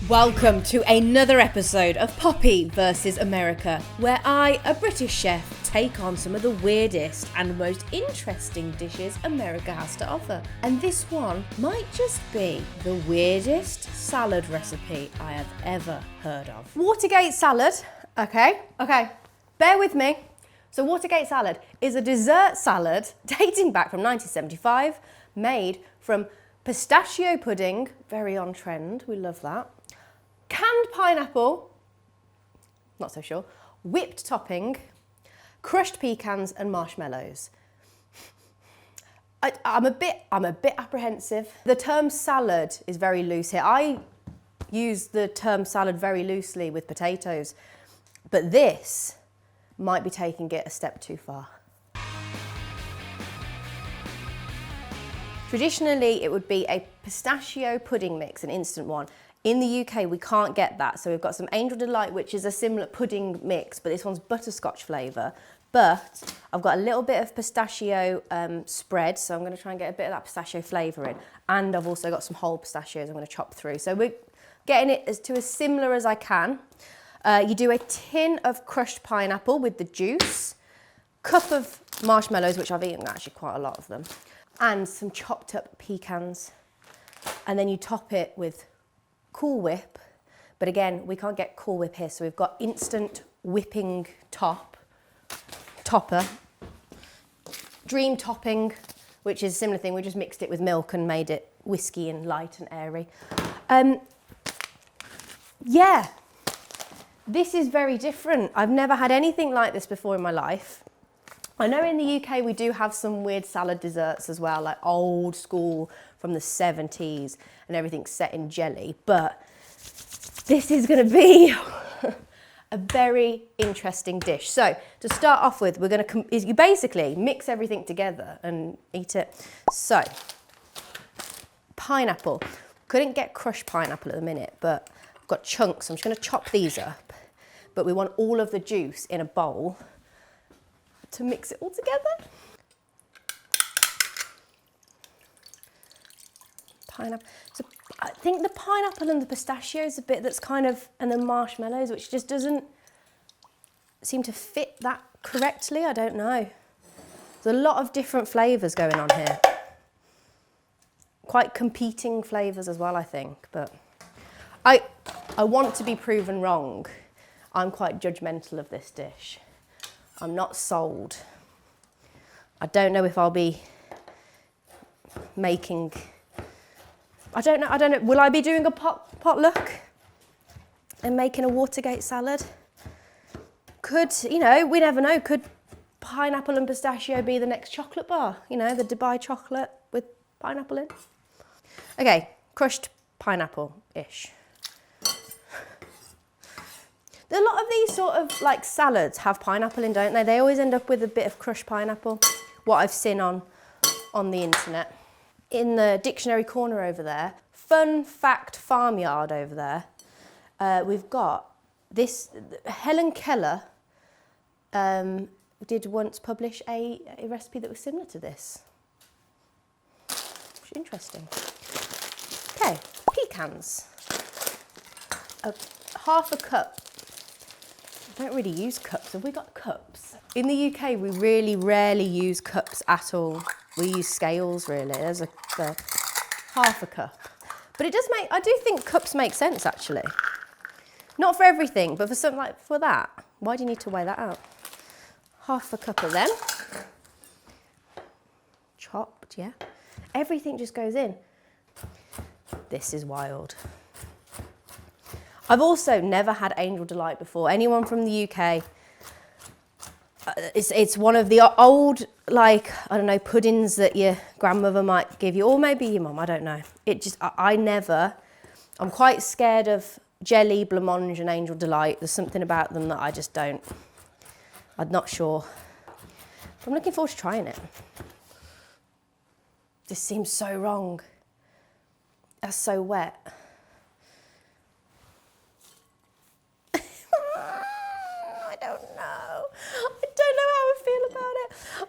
Welcome to another episode of Poppy vs America, where I, a British chef, take on some of the weirdest and most interesting dishes America has to offer. And this one might just be the weirdest salad recipe I have ever heard of. Watergate salad, okay, bear with me. So Watergate salad is a dessert salad dating back from 1975, made from pistachio pudding, very on trend, we love that. Canned pineapple, not so sure, whipped topping, crushed pecans and marshmallows. I'm a bit apprehensive. The term salad is very loose here. I use the term salad very loosely with potatoes, but this might be taking it a step too far. Traditionally, it would be a pistachio pudding mix, an instant one. In the UK, we can't get that, so we've got some Angel Delight, which is a similar pudding mix, but this one's butterscotch flavour. But I've got a little bit of pistachio spread, so I'm going to try and get a bit of that pistachio flavour in. And I've also got some whole pistachios I'm going to chop through. So we're getting it as similar as I can. You do a tin of crushed pineapple with the juice, cup of marshmallows, which I've eaten actually quite a lot of them, and some chopped up pecans. And then you top it with Cool Whip, but again, we can't get Cool Whip here, so we've got instant whipping topper, dream topping, which is a similar thing. We just mixed it with milk and made it whiskey and light and airy. Yeah, this is very different. I've never had anything like this before in my life. I know in the UK we do have some weird salad desserts as well, like old school from the 70s and everything's set in jelly, but this is going to be a very interesting dish. So to start off with, we're going to you basically mix everything together and eat it. So pineapple. Couldn't get crushed pineapple at the minute, but I've got chunks. I'm just going to chop these up, but we want all of the juice in a bowl to mix it all together. Pineapple. So I think the pineapple and the pistachio is a bit that's kind of, and the marshmallows, which just doesn't seem to fit that correctly. I don't know. There's a lot of different flavours going on here. Quite competing flavours as well, I think. But I want to be proven wrong. I'm quite judgmental of this dish. I'm not sold. I don't know if I'll be making, I don't know, will I be doing a potluck and making a Watergate salad? Could, you know, we never know, could pineapple and pistachio be the next chocolate bar? You know, the Dubai chocolate with pineapple in? Okay, crushed pineapple-ish. A lot of these sort of like salads have pineapple in, don't they? They always end up with a bit of crushed pineapple, what I've seen on the internet. In the dictionary corner over there, fun fact farmyard over there, we've got this, Helen Keller did once publish a recipe that was similar to this. Which is interesting. Okay, pecans. Half a cup. I don't really use cups. Have we got cups? In the UK, we really rarely use cups at all. We use scales, really. There's a half a cup. But it does make, I do think cups make sense, actually. Not for everything, but for something like, for that. Why do you need to weigh that out? Half a cup of them. Chopped, yeah. Everything just goes in. This is wild. I've also never had Angel Delight before. Anyone from the UK, it's one of the old, like, I don't know, puddings that your grandmother might give you, or maybe your mum, I don't know. It just, I'm quite scared of jelly, blancmange and Angel Delight. There's something about them that I just don't, I'm not sure. But I'm looking forward to trying it. This seems so wrong. That's so wet.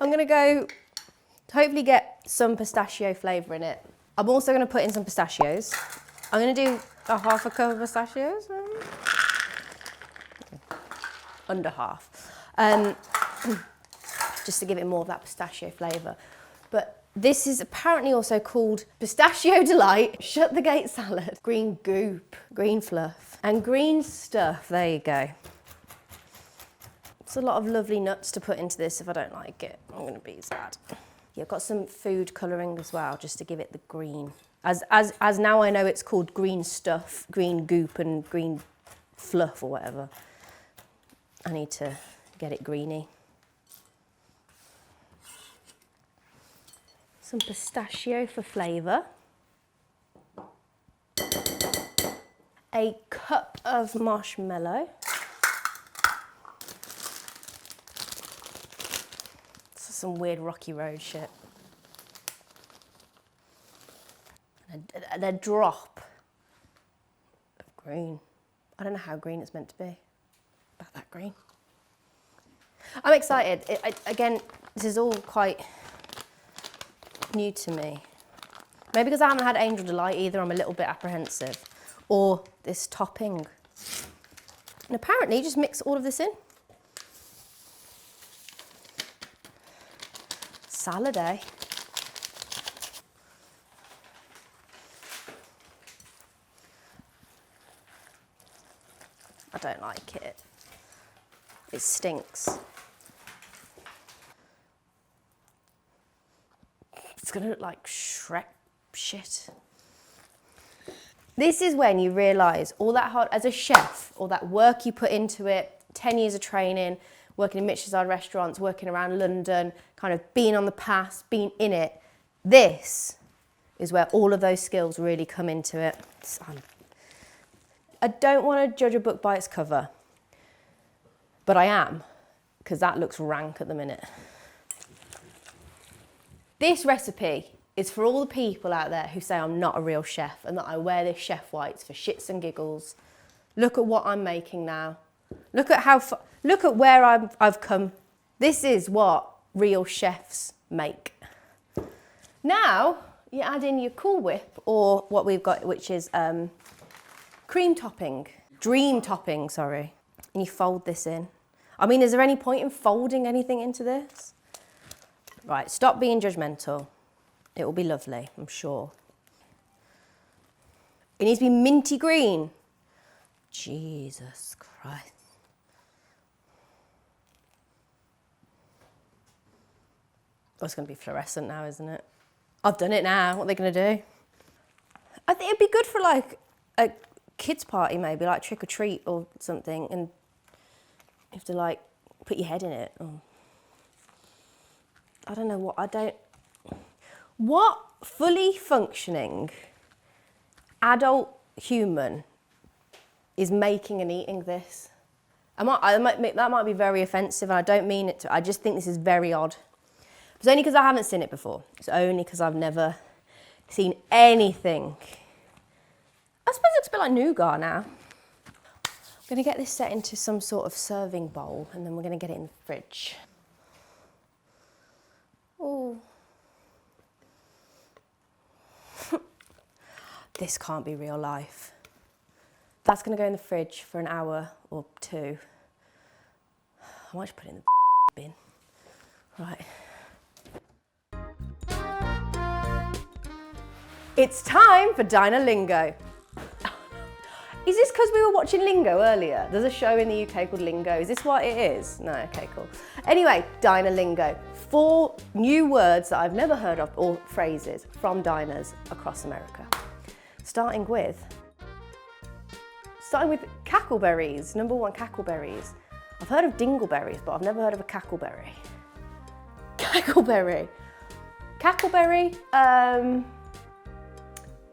I'm going to go, hopefully get some pistachio flavour in it. I'm also going to put in some pistachios. I'm gonna do a half a cup of pistachios. Under half. Just to give it more of that pistachio flavour. But this is apparently also called Pistachio Delight, Shut the Gate Salad, green goop, green fluff, and green stuff. There you go. It's a lot of lovely nuts to put into this. If I don't like it, I'm gonna be sad. Yeah, I've got some food colouring as well, just to give it the green. As now I know it's called green stuff, green goop and green fluff or whatever. I need to get it greeny. Some pistachio for flavour. A cup of marshmallow. This is some weird Rocky Road shit. And a drop of green. I don't know how green it's meant to be. About that green. I'm excited. Again, this is all quite new to me. Maybe because I haven't had Angel Delight either, I'm a little bit apprehensive. Or this topping. And apparently you just mix all of this in. Salad, eh? I don't like it. It stinks. It's gonna look like Shrek shit. This is when you realise all that hard, as a chef, all that work you put into it, 10 years of training, working in Michelin restaurants, working around London, kind of being on the pass, being in it. This is where all of those skills really come into it. I don't want to judge a book by its cover, but I am, because that looks rank at the minute. This recipe is for all the people out there who say I'm not a real chef and that I wear this chef whites for shits and giggles. Look at what I'm making now. Look at where I've come. This is what real chefs make. Now you add in your Cool Whip, or what we've got, which is cream topping, dream topping, sorry. And you fold this in. I mean, is there any point in folding anything into this? Right, stop being judgmental. It will be lovely, I'm sure. It needs to be minty green. Jesus Christ. Oh, it's going to be fluorescent now, isn't it? I've done it now. What are they going to do? I think it'd be good for like a kids' party, maybe, like trick or treat or something, and you have to like put your head in it. Oh. I don't know what fully functioning adult human is making and eating this? That might be very offensive, and I don't mean it to. I just think this is very odd. It's only because I haven't seen it before. It's only because I've never seen anything. I suppose it's a bit like nougat now. I'm going to get this set into some sort of serving bowl, and then we're going to get it in the fridge. Oh. This can't be real life. That's going to go in the fridge for an hour or two. I might just put it in the bin. Right. It's time for Diner Lingo. Is this because we were watching Lingo earlier? There's a show in the UK called Lingo. Is this what it is? No, okay, cool. Anyway, Diner Lingo. 4 new words that I've never heard of, or phrases, from diners across America. Starting with cackleberries. Number 1, cackleberries. I've heard of dingleberries, but I've never heard of a cackleberry. Cackleberry. Cackleberry.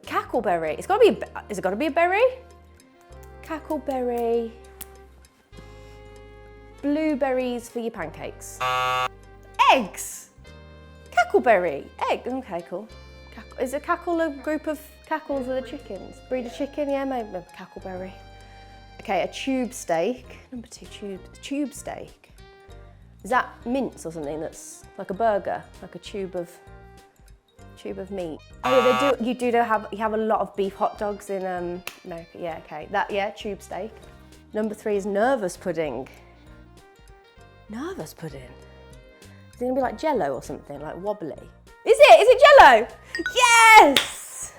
Cackleberry. It's got to be. Is it got to be a berry? Cackleberry. Blueberries for your pancakes. Eggs. Cackleberry. Egg. Okay, cool. Is a cackle a group of cackles of the chickens? Breed of chicken? Yeah, maybe cackleberry. Okay, a tube steak. Number 2, tube steak. Is that mince or something that's like a burger? Like a tube of tube of meat. Oh yeah, you have a lot of beef hot dogs in America. Yeah, okay. Tube steak. Number 3 is nervous pudding. Nervous pudding? Is it gonna be like Jello or something, like wobbly? Is it Jello? Yes!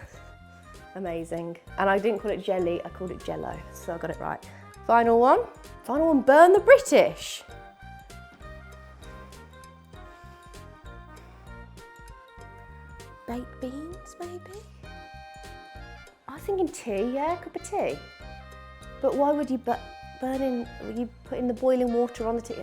Amazing. And I didn't call it jelly, I called it Jello, so I got it right. Final one, burn the British. Baked beans, maybe? I was thinking tea, yeah, a cup of tea. But why would you you put in the boiling water on the tea,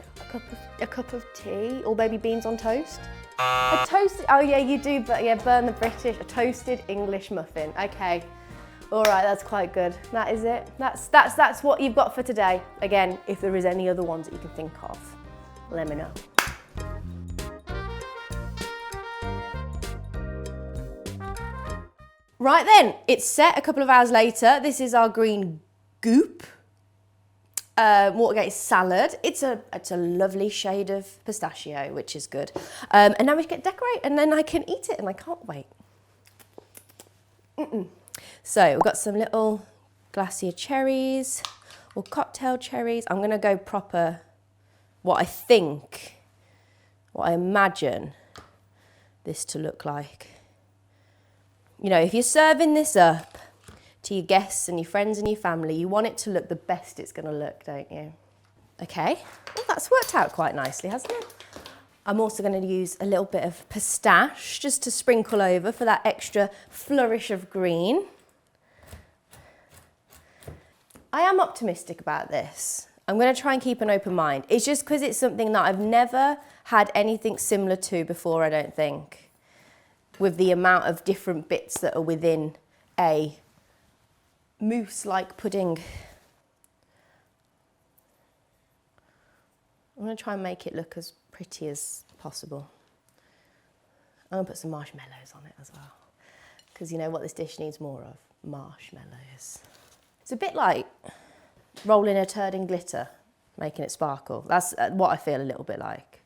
a cup of tea, or maybe beans on toast? A toasted, oh yeah, you do, but yeah, burn the British, a toasted English muffin. Okay, all right, that's quite good. That is it. That's what you've got for today. Again, if there is any other ones that you can think of, let me know. Right then, it's set a couple of hours later. This is our green goop. Watergate salad. It's a lovely shade of pistachio, which is good. And now we can decorate, and then I can eat it, and I can't wait. So we've got some little glacier cherries or cocktail cherries. I'm gonna go proper, what I imagine this to look like. You know, if you're serving this up to your guests and your friends and your family, you want it to look the best it's gonna look, don't you? Okay, well, that's worked out quite nicely, hasn't it? I'm also gonna use a little bit of pistache just to sprinkle over for that extra flourish of green. I am optimistic about this. I'm gonna try and keep an open mind. It's just because it's something that I've never had anything similar to before, I don't think, with the amount of different bits that are within a mousse-like pudding. I'm gonna try and make it look as pretty as possible. I'm gonna put some marshmallows on it as well, because you know what this dish needs more of? Marshmallows. It's a bit like rolling a turd in glitter, making it sparkle. That's what I feel a little bit like.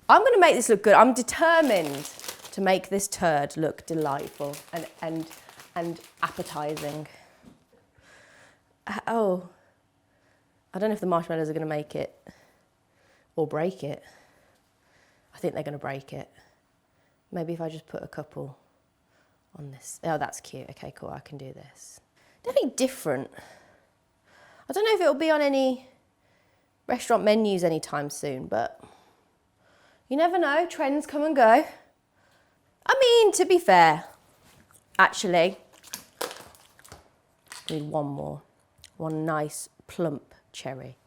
I'm gonna make this look good. I'm determined to make this turd look delightful and appetizing. Oh, I don't know if the marshmallows are going to make it or break it. I think they're going to break it. Maybe if I just put a couple on this. Oh, that's cute. Okay, cool, I can do this. Definitely different. I don't know if it'll be on any restaurant menus anytime soon, but you never know, trends come and go. I mean, to be fair, actually, need one more. One nice plump cherry.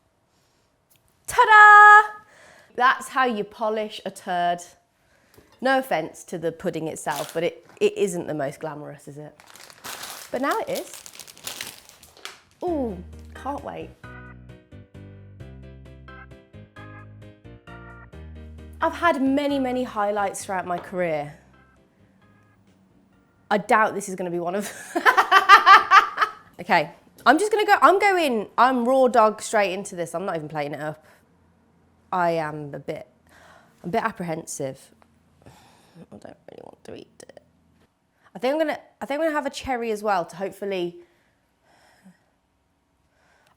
Ta-da! That's how you polish a turd. No offence to the pudding itself, but it isn't the most glamorous, is it? But now it is. Ooh, can't wait. I've had many, many highlights throughout my career. I doubt this is going to be one of Okay, I'm just going to go, I'm raw dog straight into this. I'm not even playing it up. I am a bit apprehensive. I don't really want to eat it. I think I'm gonna have a cherry as well to hopefully.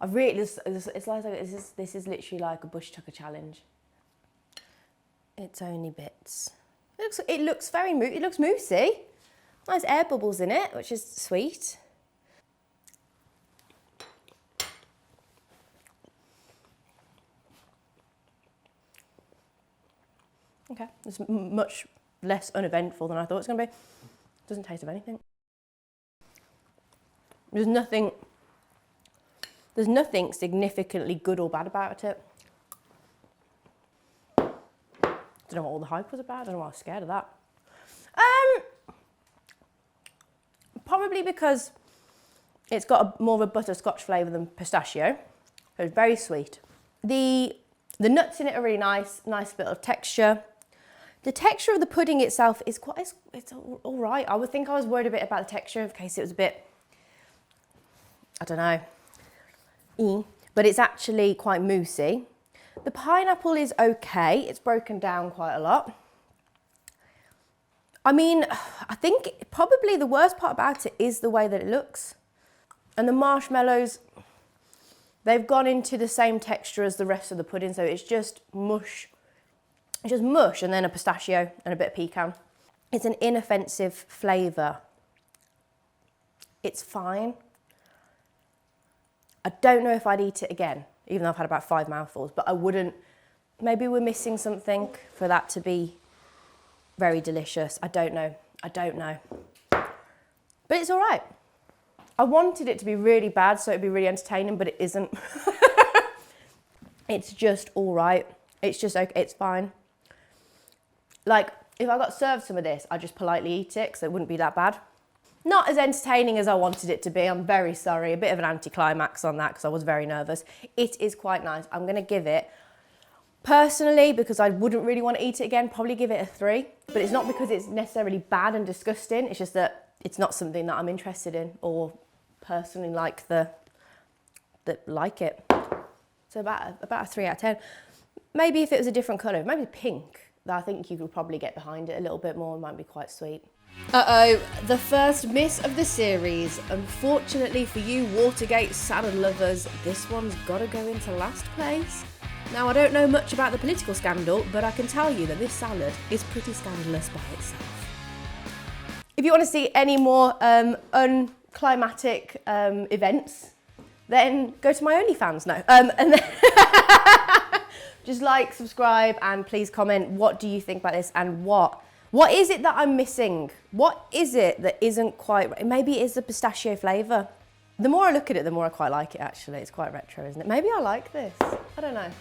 It's like this is literally like a bush tucker challenge. It's only bits. It looks moussey. Nice air bubbles in it, which is sweet. Okay, it's much less uneventful than I thought it was going to be. Doesn't taste of anything. There's nothing significantly good or bad about it. Don't know what all the hype was about. I don't know why I was scared of that. Probably because it's got more of a butterscotch flavour than pistachio. So it's very sweet. The nuts in it are really nice bit of texture. The texture of the pudding itself is it's all right. I would think I was worried a bit about the texture in case it was a bit, I don't know, but it's actually quite moussey. The pineapple is okay. It's broken down quite a lot. I mean, I think probably the worst part about it is the way that it looks. And the marshmallows, they've gone into the same texture as the rest of the pudding, so it's just mush. It's just mush and then a pistachio and a bit of pecan. It's an inoffensive flavour. It's fine. I don't know if I'd eat it again, even though I've had about 5 mouthfuls, but I wouldn't. Maybe we're missing something for that to be very delicious. I don't know. I don't know. But it's all right. I wanted it to be really bad so it'd be really entertaining, but it isn't. It's just all right. It's just okay. It's fine. Like, if I got served some of this, I'd just politely eat it because it wouldn't be that bad. Not as entertaining as I wanted it to be. I'm very sorry. A bit of an anticlimax on that because I was very nervous. It is quite nice. I'm going to give it, personally, because I wouldn't really want to eat it again, probably give it a 3. But it's not because it's necessarily bad and disgusting. It's just that it's not something that I'm interested in or personally like it. So about a 3 out of 10. Maybe if it was a different colour, maybe pink, I think you could probably get behind it a little bit more. It might be quite sweet. Uh-oh, the first miss of the series. Unfortunately for you Watergate salad lovers, this one's got to go into last place. Now, I don't know much about the political scandal, but I can tell you that this salad is pretty scandalous by itself. If you want to see any more unclimatic events, then go to my OnlyFans now. And then just like, subscribe, and please comment, what do you think about this, and what is it that I'm missing? What is it that isn't quite right? Maybe it is the pistachio flavour. The more I look at it, the more I quite like it, actually. It's quite retro, isn't it? Maybe I like this. I don't know.